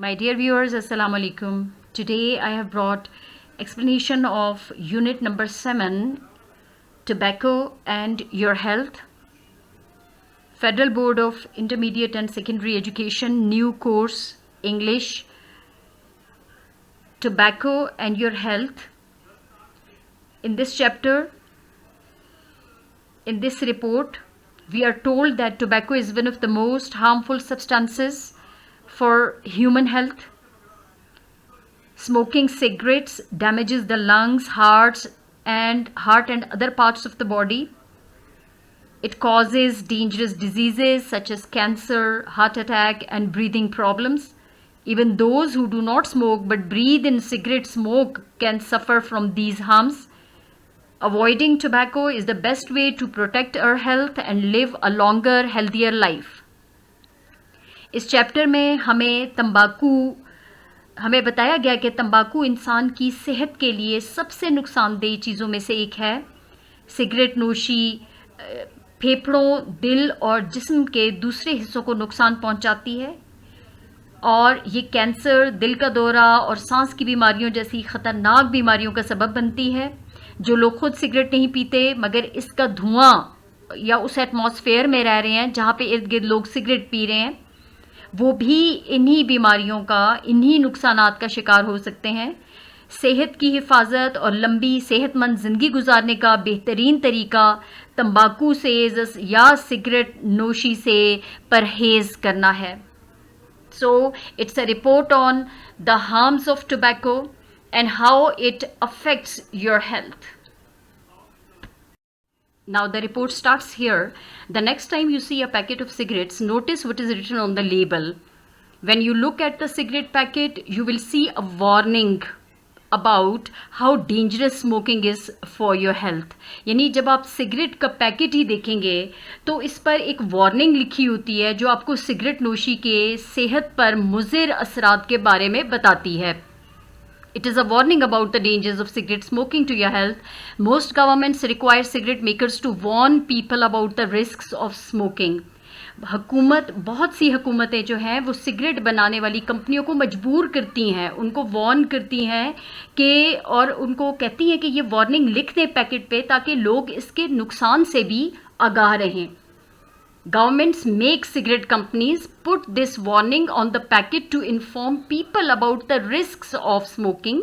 My dear viewers, Assalamu alaikum. Today I have brought explanation of unit number 7, Tobacco and Your Health. Federal Board of Intermediate and Secondary Education, new course, English, Tobacco and Your Health. In this chapter, in this report, we are told that tobacco is one of the most harmful substances for human health. Smoking cigarettes damages the lungs, heart and other parts of the body. It causes dangerous diseases such as cancer, heart attack and breathing problems. Even those who do not smoke but breathe in cigarette smoke can suffer from these harms. Avoiding tobacco is the best way to protect our health and live a longer, healthier life. इस chapter में हमें बताया गया कि तंबाकू इंसान की सेहत के लिए सबसे नुकसानदेह चीज़ों में से एक है. सिगरेट नोशी फेफड़ों, दिल और जिस्म के दूसरे हिस्सों को नुकसान पहुंचाती है और ये कैंसर, दिल का दौरा और सांस की बीमारियों जैसी ख़तरनाक बीमारियों का सबब बनती है. जो लोग खुद सिगरेट नहीं पीते मगर इसका धुआं या उस एटमॉस्फेयर में रह रहे हैं जहाँ पे इर्द गिर्द लोग सिगरेट पी रहे हैं, वो भी इन्हीं बीमारियों का, इन्हीं नुकसानात का शिकार हो सकते हैं. सेहत की हिफाजत और लंबी सेहतमंद ज़िंदगी गुजारने का बेहतरीन तरीका तंबाकू से या सिगरेट नोशी से परहेज़ करना है. So it's a report on the harms of tobacco and how it affects your health. Now the report starts here. The next time you see a packet of cigarettes, notice what is written on the label. When you look at the cigarette packet, you will see a warning about how dangerous smoking is for your health. यानी जब आप cigarette का packet ही देखेंगे तो इस पर एक warning लिखी होती है जो आपको सिगरेट नोशी के सेहत पर मुज़िर असरात के बारे में बताती है. It is a warning about the dangers of cigarette smoking to your health. Most governments require cigarette makers to warn people about the risks of smoking. बहुत सी हुकूमतें जो हैं वो सिगरेट बनाने वाली कंपनियों को मजबूर करती हैं, उनको वार्न करती हैं कि और उनको कहती हैं कि ये वार्निंग लिख दें पैकेट पे ताकि लोग इसके नुकसान से भी आगाह रहें. Governments make cigarette companies put this warning on the packet to inform people about the risks of smoking.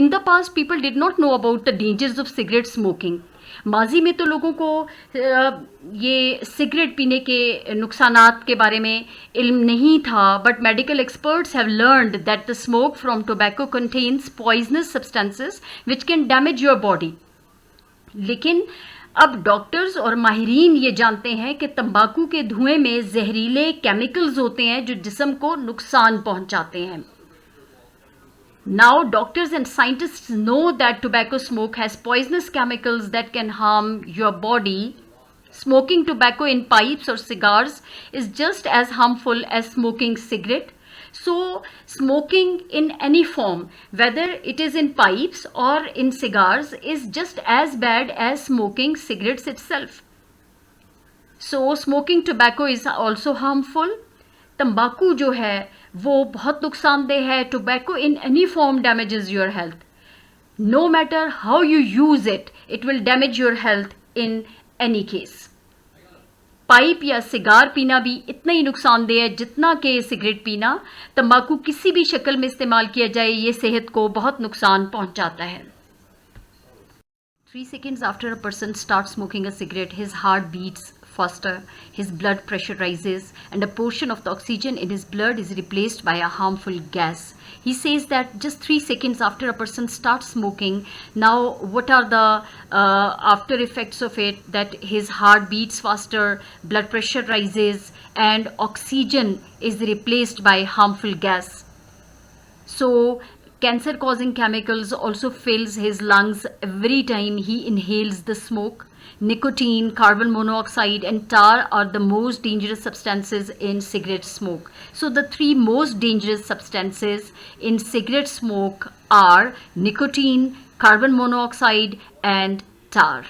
In the past, people did not know about the dangers of cigarette smoking. माजी में तो लोगों को ये cigarette पीने के नुकसानात के बारे में इल्म नहीं था, but medical experts have learned that the smoke from tobacco contains poisonous substances which can damage your body. लेकिन अब डॉक्टर्स और माहिरीन ये जानते हैं कि तंबाकू के धुएं में जहरीले केमिकल्स होते हैं जो जिस्म को नुकसान पहुंचाते हैं. Now doctors and scientists know that tobacco smoke has poisonous chemicals that can harm your body. Smoking tobacco in pipes or cigars is just as harmful as smoking cigarette. So smoking in any form, whether it is in pipes or in cigars, is just as bad as smoking cigarettes itself. So smoking tobacco is also harmful. तंबाकू जो है वो बहुत नुकसानदेह है. Tobacco in any form damages your health. No matter how you use it, it will damage your health in any case. Pipe या cigar पीना भी इतना ही नुकसानदेह है जितना कि सिगरेट पीना. तंबाकू किसी भी शक्ल में इस्तेमाल किया जाए ये सेहत को बहुत नुकसान पहुंचाता है. 3 seconds after a person starts smoking a cigarette, his heart beats faster, his blood pressure rises, and a portion of the oxygen in his blood is replaced by a harmful gas. He says that just 3 seconds after a person starts smoking, now what are the after effects of it? That his heart beats faster, blood pressure rises, and oxygen is replaced by harmful gas. So cancer causing chemicals also fills his lungs every time he inhales the smoke. Nicotine, carbon monoxide and tar are the most dangerous substances in cigarette smoke. So the 3 most dangerous substances in cigarette smoke are nicotine, carbon monoxide and tar.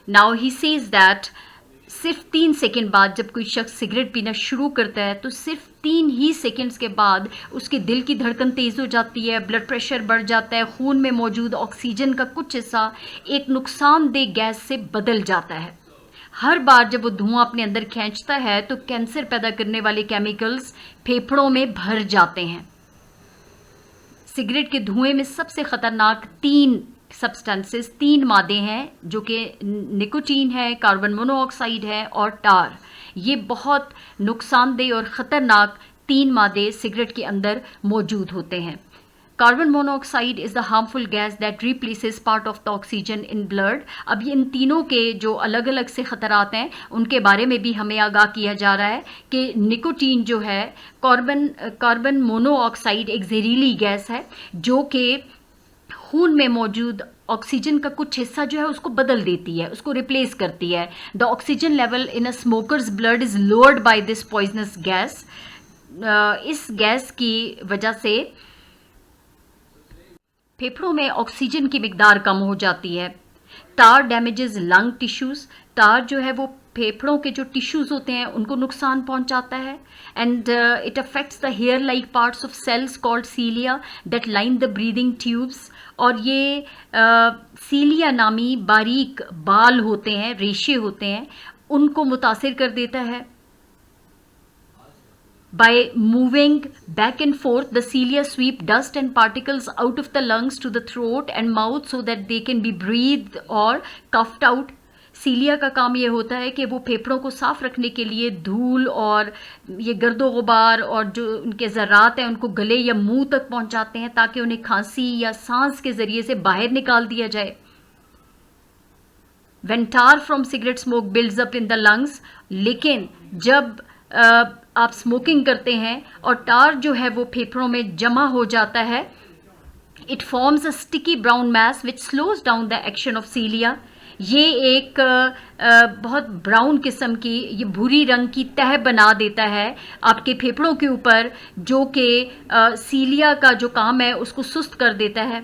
Now he says that सिर्फ 3 second बाद जब कोई शख्स cigarette पीना शुरू करता है तो सिर्फ 3 ही सेकंड्स के बाद उसके दिल की धड़कन तेज़ हो जाती है, ब्लड प्रेशर बढ़ जाता है, खून में मौजूद ऑक्सीजन का कुछ हिस्सा एक नुकसानदेह गैस से बदल जाता है। हर बार जब वो धुआं अपने अंदर खींचता है तो कैंसर पैदा करने वाले केमिकल्स फेफड़ों में भर जाते हैं। सिगरेट के धुएं में सबसे खतरनाक 3 मादे हैं, जो कि निकोटीन है, कार्बन मोनोऑक्साइड है और टार। ये बहुत नुकसानदेह और ख़तरनाक 3 मादे सिगरेट के अंदर मौजूद होते हैं। Carbon monoxide is the harmful gas that replaces part of the oxygen in blood. अब ये इन तीनों के जो अलग अलग से ख़तरात हैं उनके बारे में भी हमें आगाह किया जा रहा है कि निकोटीन जो है, कार्बन मोनोऑक्साइड एक जहरीली गैस है जो कि खून में मौजूद ऑक्सीजन का कुछ हिस्सा जो है उसको बदल देती है, उसको रिप्लेस करती है। The oxygen level in a smoker's blood is lowered by this poisonous gas. इस गैस की वजह से फेफड़ों में ऑक्सीजन की मिकदार कम हो जाती है। टार डैमेजेस लंग टिश्यूज़। टार जो है वो फेफड़ों के जो टिश्यूज़ होते हैं उनको नुकसान पहुंचाता है। And it affects the hair like parts of cells called cilia that line the breathing tubes. और ये सीलिया नामी बारीक बाल होते हैं, रेशे होते हैं, उनको मुतासिर कर देता है। By moving back and forth, the cilia sweep dust and particles out of the lungs to the throat and mouth so that they can be breathed or coughed out. सीलिया का काम ये होता है कि वो फेफड़ों को साफ रखने के लिए धूल और ये गर्दो गुबार और जो उनके ज़रात हैं उनको गले या मुंह तक पहुंचाते हैं ताकि उन्हें खांसी या सांस के ज़रिए से बाहर निकाल दिया जाए। When tar from cigarette smoke builds up in the lungs, लेकिन जब आप स्मोकिंग करते हैं और टार जो है वो फेफड़ों में जमा हो जाता है, it forms a sticky brown mess which slows down the action of cilia. ये एक बहुत ब्राउन किस्म की, ये भूरी रंग की तह बना देता है आपके फेफड़ों के ऊपर, जो कि सीलिया का जो काम है उसको सुस्त कर देता है।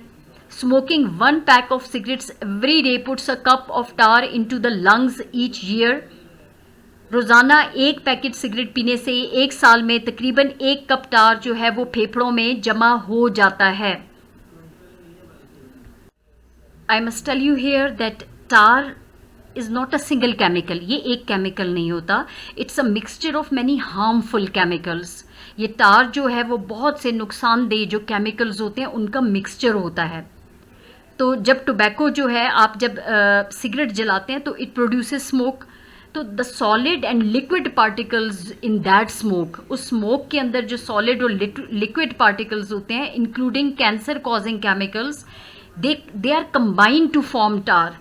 Smoking 1 pack of cigarettes every day puts a cup of tar into the lungs each year. रोज़ाना 1 पैकेट सिगरेट पीने से 1 साल में तकरीबन 1 कप टार जो है वो फेफड़ों में जमा हो जाता है। I must tell you here that tar is not a single chemical. ये एक केमिकल नहीं होता, it's a mixture of many harmful chemicals. ये टार जो है वो बहुत से नुकसानदेह जो केमिकल्स होते हैं उनका मिक्सचर होता है। तो जब टोबैको जो है, आप जब सिगरेट जलाते हैं तो इट प्रोड्यूसेस स्मोक। तो the solid and liquid particles in that smoke, उस स्मोक के अंदर जो सॉलिड और लिक्विड पार्टिकल्स होते हैं including cancer causing chemicals, they are combined to form tar.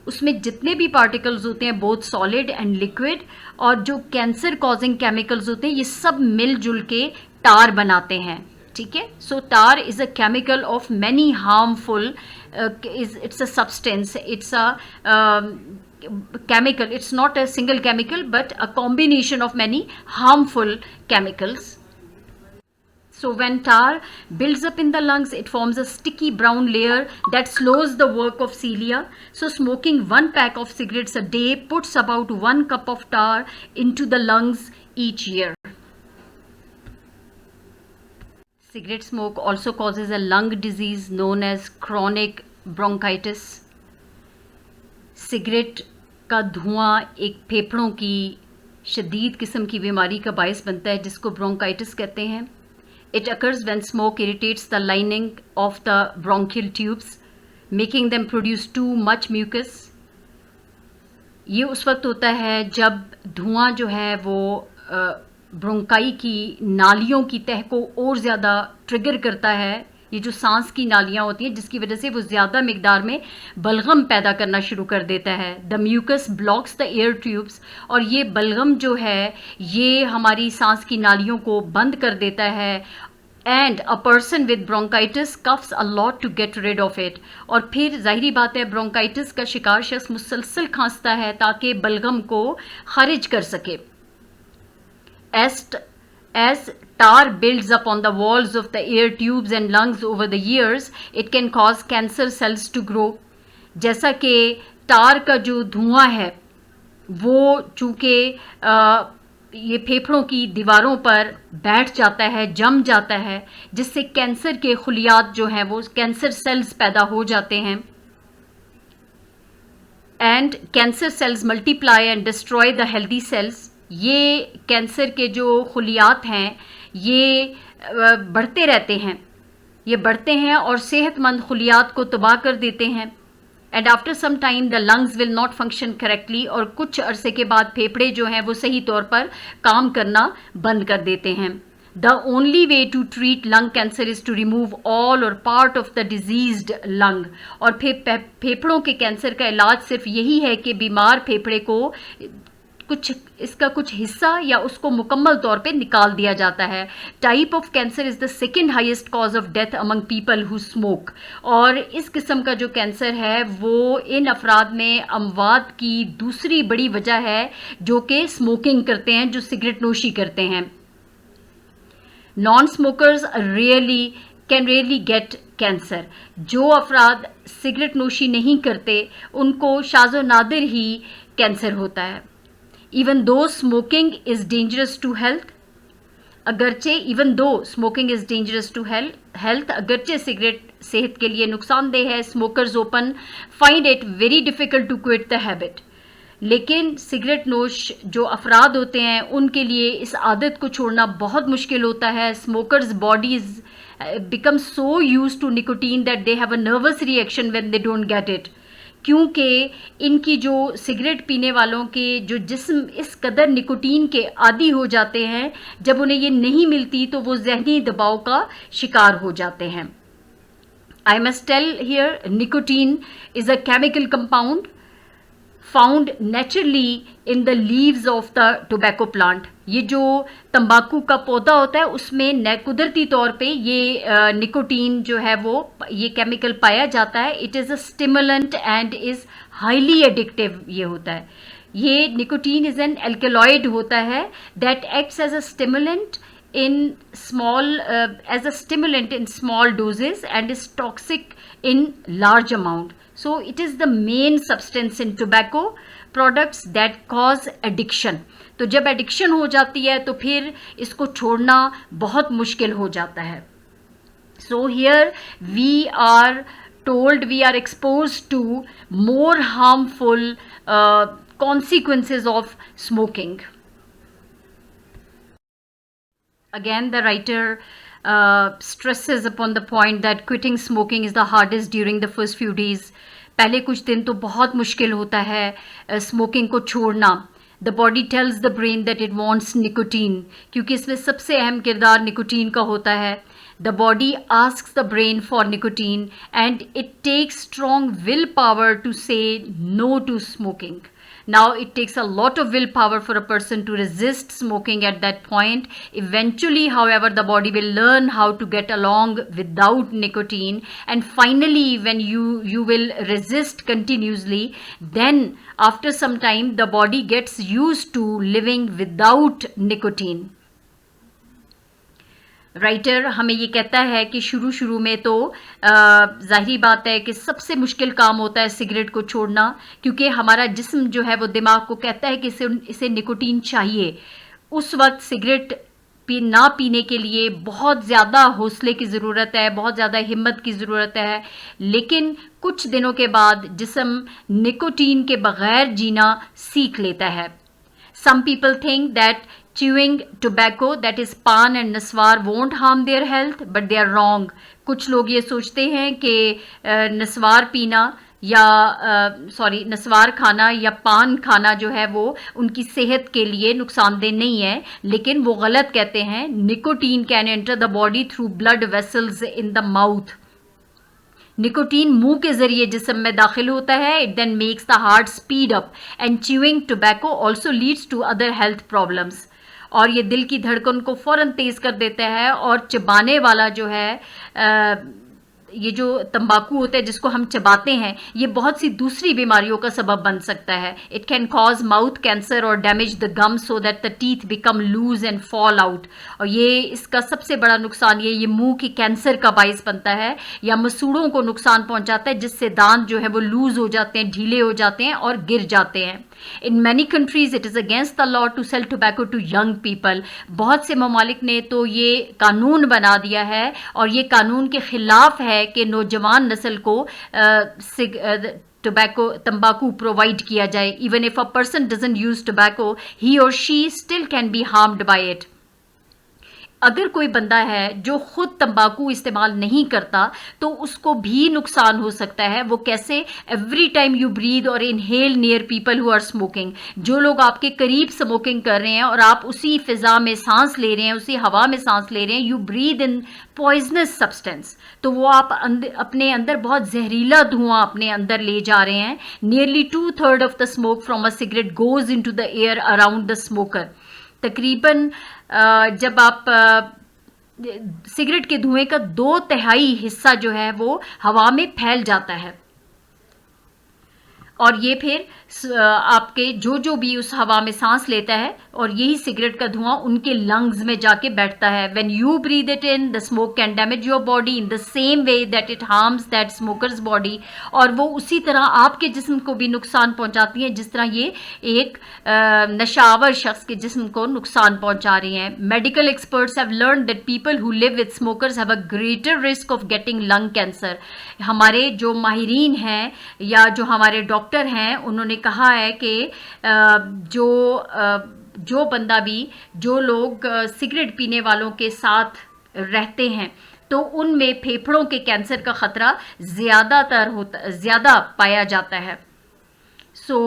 उसमें जितने भी पार्टिकल्स होते हैं बोथ सॉलिड एंड लिक्विड और जो कैंसर कॉजिंग केमिकल्स होते हैं, ये सब मिलजुल के टार बनाते हैं। ठीक है, so tar is a chemical of many harmful, it's a substance, it's a chemical. It's not a single chemical but a combination of many harmful chemicals. So when tar builds up in the lungs, it forms a sticky brown layer that slows the work of cilia. So smoking 1 pack of cigarettes a day puts about 1 cup of tar into the lungs each year. Cigarette smoke also causes a lung disease known as chronic bronchitis. Cigarette का धुआं एक फेफड़ों की शदीद किस्म की बीमारी का बायस बनता है जिसको ब्रोंकाइटिस कहते हैं। It occurs when smoke irritates the lining of the bronchial tubes making them produce too much mucus. ये उस वक्त होता है जब धुआं जो है वो ब्रोंकाई की नालियों की तह को और ज़्यादा ट्रिगर करता है, ये जो सांस की नालियाँ होती हैं, जिसकी वजह से वो ज़्यादा मिकदार में बलगम पैदा करना शुरू कर देता है। The mucus blocks the air tubes, और ये बलगम जो है ये हमारी सांस की नालियों को बंद कर देता है। And a person with bronchitis coughs a lot to get rid of it, और फिर जाहिर बात है ब्रोंकाइटिस का शिकार शख्स मुसलसल खांसता है ताकि बलगम को खारिज कर सके। As tar builds up on the walls of the air tubes and lungs over the years, it can cause cancer cells to grow. जैसा कि टार का जो धुआं है वो चूँकि ये फेफड़ों की दीवारों पर बैठ जाता है, जम जाता है, जिससे कैंसर के खुलियात जो हैं वो कैंसर सेल्स पैदा हो जाते हैं। And cancer cells multiply and destroy the healthy cells. ये कैंसर के जो खुलियात हैं ये बढ़ते रहते हैं, ये बढ़ते हैं और सेहतमंद खुलियात को तबाह कर देते हैं। And after some time the lungs will not function correctly, और कुछ अरसे के बाद फेफड़े जो हैं वो सही तौर पर काम करना बंद कर देते हैं। The only way to treat lung cancer is to remove all or part of the diseased lung. और फेफड़ों के कैंसर का इलाज सिर्फ यही है कि बीमार फेफड़े को इसका कुछ हिस्सा या उसको मुकम्मल तौर पे निकाल दिया जाता है। Type of cancer is the second highest cause of death among people who smoke. और इस किस्म का जो कैंसर है वो इन अफराद में अमवात की दूसरी बड़ी वजह है जो कि स्मोकिंग करते हैं, जो सिगरेट नोशी करते हैं। Non smokers can rarely gate cancer. जो अफराद सिगरेट नोशी नहीं करते उनको शाज़ो नादिर ही कैंसर होता है। Even though smoking is dangerous to health, अगरचे सिगरेट सेहत के लिए नुकसानदेह है। Smokers often find it very difficult to quit the habit. लेकिन सिगरेट नोश जो अफराद होते हैं उनके लिए इस आदत को छोड़ना बहुत मुश्किल होता है। Smokers' bodies become so used to nicotine that they have a nervous reaction when they don't get it. क्योंकि इनकी जो सिगरेट पीने वालों के जो जिस्म इस कदर निकोटीन के आदी हो जाते हैं, जब उन्हें ये नहीं मिलती तो वो जहनी दबाव का शिकार हो जाते हैं। I must tell here, nicotine is a chemical compound found naturally in the leaves of the tobacco plant. ये जो तंबाकू का पौधा होता है उसमें कुदरती तौर पे ये निकोटीन जो है वो ये केमिकल पाया जाता है। It is a stimulant and is highly addictive. ये होता है, ये निकोटीन इज़ एन एल्केलॉइड होता है that acts as a stimulant in small doses and is toxic in large amount. So it is the main substance in tobacco products that cause addiction. तो जब addiction हो जाती है तो फिर इसको छोड़ना बहुत मुश्किल हो जाता है। So here we are exposed to more harmful consequences of smoking. Again, the writer stresses upon the point that quitting smoking is the hardest during the first few days. पहले कुछ दिन तो बहुत मुश्किल होता है स्मोकिंग को छोड़ना। The body tells the brain that it wants nicotine, क्योंकि इसमें सबसे अहम किरदार निकोटीन का होता है। The body asks the brain for nicotine and it takes strong willpower to say no to smoking. Now it takes a lot of willpower for a person to resist smoking at that point. Eventually, however, the body will learn how to get along without nicotine, and finally when you will resist continuously, then after some time the body gets used to living without nicotine. Writer हमें ये कहता है कि शुरू में तो ज़ाहिरी बात है कि सबसे मुश्किल काम होता है सिगरेट को छोड़ना, क्योंकि हमारा जिस्म जो है वो दिमाग को कहता है कि इसे निकोटीन चाहिए। उस वक्त सिगरेट ना पीने के लिए बहुत ज़्यादा हौसले की ज़रूरत है, बहुत ज़्यादा हिम्मत की ज़रूरत है। लेकिन कुछ दिनों के बाद जिस्म निकोटीन के बग़ैर जीना सीख लेता है। Some people think that chewing tobacco, that is pan and naswar, won't harm their health, but they are wrong. कुछ लोग ये सोचते हैं कि नस्वार पीना या नस्वार खाना या पान खाना जो है वो उनकी सेहत के लिए नुकसानदेह नहीं है, लेकिन वो गलत कहते हैं। Nicotine can enter the body through blood vessels in the mouth. Nicotine मुंह के जरिए जिस्म में दाखिल होता है। It then makes the heart speed up and chewing tobacco also leads to other health problems. और ये दिल की धड़कन को फ़ौरन तेज़ कर देता है। और चबाने वाला जो है ये जो तंबाकू होता है जिसको हम चबाते हैं, ये बहुत सी दूसरी बीमारियों का सबब बन सकता है। It can cause mouth cancer or damage the gum so that the teeth become loose and fall out. और ये इसका सबसे बड़ा नुकसान ये मुंह की कैंसर का बाइस बनता है या मसूड़ों को नुकसान पहुंचाता है, जिससे दांत जो है वो लूज हो जाते हैं, ढीले हो जाते हैं और गिर जाते हैं। In many countries it is against the law to sell tobacco to young people. बहुत से ममालिक ने तो ये कानून बना दिया है और ये कानून के ख़िलाफ़ है कि नौजवान नस्ल को टोबैको तंबाकू प्रोवाइड किया जाए। Even if a person doesn't use tobacco, he or she still can be harmed by it. अगर कोई बंदा है जो खुद तंबाकू इस्तेमाल नहीं करता तो उसको भी नुकसान हो सकता है। वो कैसे? एवरी टाइम यू ब्रीद और inhale near people who are smoking, जो लोग आपके करीब स्मोकिंग कर रहे हैं और आप उसी फिजा में सांस ले रहे हैं, उसी हवा में सांस ले रहे हैं, you breathe in poisonous substance, तो वो आप अपने अंदर बहुत जहरीला धुआं अपने अंदर ले जा रहे हैं। Nearly 2/3 of the smoke from a cigarette goes into the air around the smoker. तकरीबन जब आप सिगरेट के धुएं का 2/3 हिस्सा जो है वो हवा में फैल जाता है और ये फिर आपके जो भी उस हवा में सांस लेता है और यही सिगरेट का धुआं उनके लंग्स में जाके बैठता है। When you breathe it in, the smoke can damage your body in the same way that it harms that smokers body, और वो उसी तरह आपके जिस्म को भी नुकसान पहुंचाती हैं जिस तरह ये एक नशावर शख्स के जिस्म को नुकसान पहुंचा रही हैं। Medical experts have learn that people who live with smokers have a greater risk of getting lung cancer. हमारे जो माहिरीन हैं या जो हमारे डॉक्टर हैं उन्होंने कहा है कि जो बंदा भी, जो लोग सिगरेट पीने वालों के साथ रहते हैं तो उनमें फेफड़ों के कैंसर का खतरा ज़्यादा पाया जाता है। So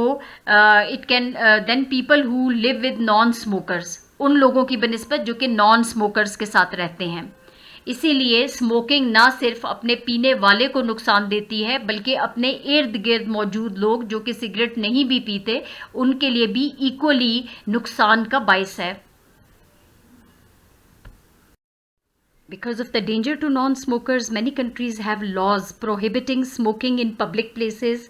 it can then people who live with non smokers, उन लोगों की बनिस्बत जो कि नॉन स्मोकर्स के साथ रहते हैं। इसीलिए स्मोकिंग ना सिर्फ अपने पीने वाले को नुकसान देती है बल्कि अपने इर्द गिर्द मौजूद लोग जो कि सिगरेट नहीं भी पीते उनके लिए भी इक्वली नुकसान का बायस है। Because of the danger to non-smokers, many countries have laws prohibiting smoking in public places.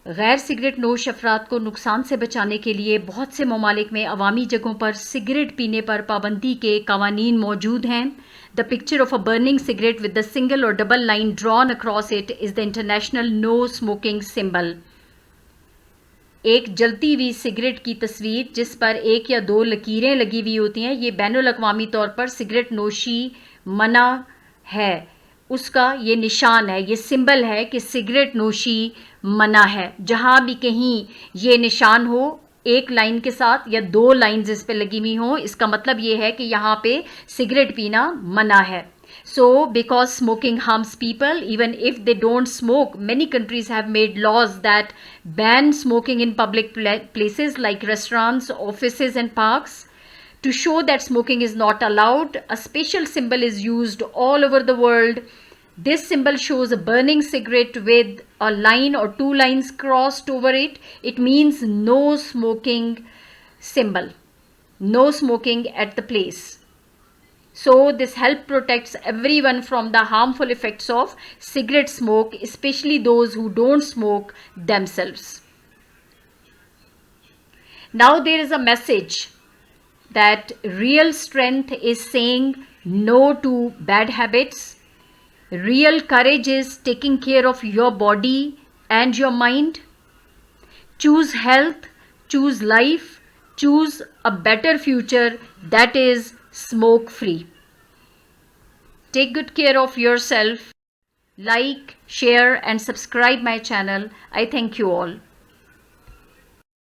गैर सिगरेट नोश अफराद को नुकसान से बचाने के लिए बहुत से ममालिक में अवामी जगहों पर सिगरेट पीने पर पाबंदी के कवानीन मौजूद हैं। The picture of a burning cigarette with the single or double line drawn across it is the international no smoking symbol. एक जलती हुई सिगरेट की तस्वीर जिस पर 1 या 2 लकीरें लगी हुई होती हैं, ये बैनुल अक़वामी तौर पर सिगरेट नोशी मना है, उसका ये निशान है, ये सिंबल है कि सिगरेट नोशी मना है। जहाँ भी कहीं ये निशान हो, एक लाइन के साथ या 2 लाइन्स इस पे लगी हुई हों, इसका मतलब ये है कि यहाँ पे सिगरेट पीना मना है। So, because smoking harms people, even if they don't smoke, many countries have made laws that ban smoking in public places like restaurants, offices and parks. To show that smoking is not allowed, a special symbol is used all over the world. This symbol shows a burning cigarette with a line or 2 lines crossed over it. It means no smoking symbol, no smoking at the place. So this help protects everyone from the harmful effects of cigarette smoke, especially those who don't smoke themselves. Now there is a message that real strength is saying no to bad habits. Real courage is taking care of your body and your mind. Choose health, choose life, choose a better future that is smoke free. Take good care of yourself. Like, share and subscribe my channel. I thank you all.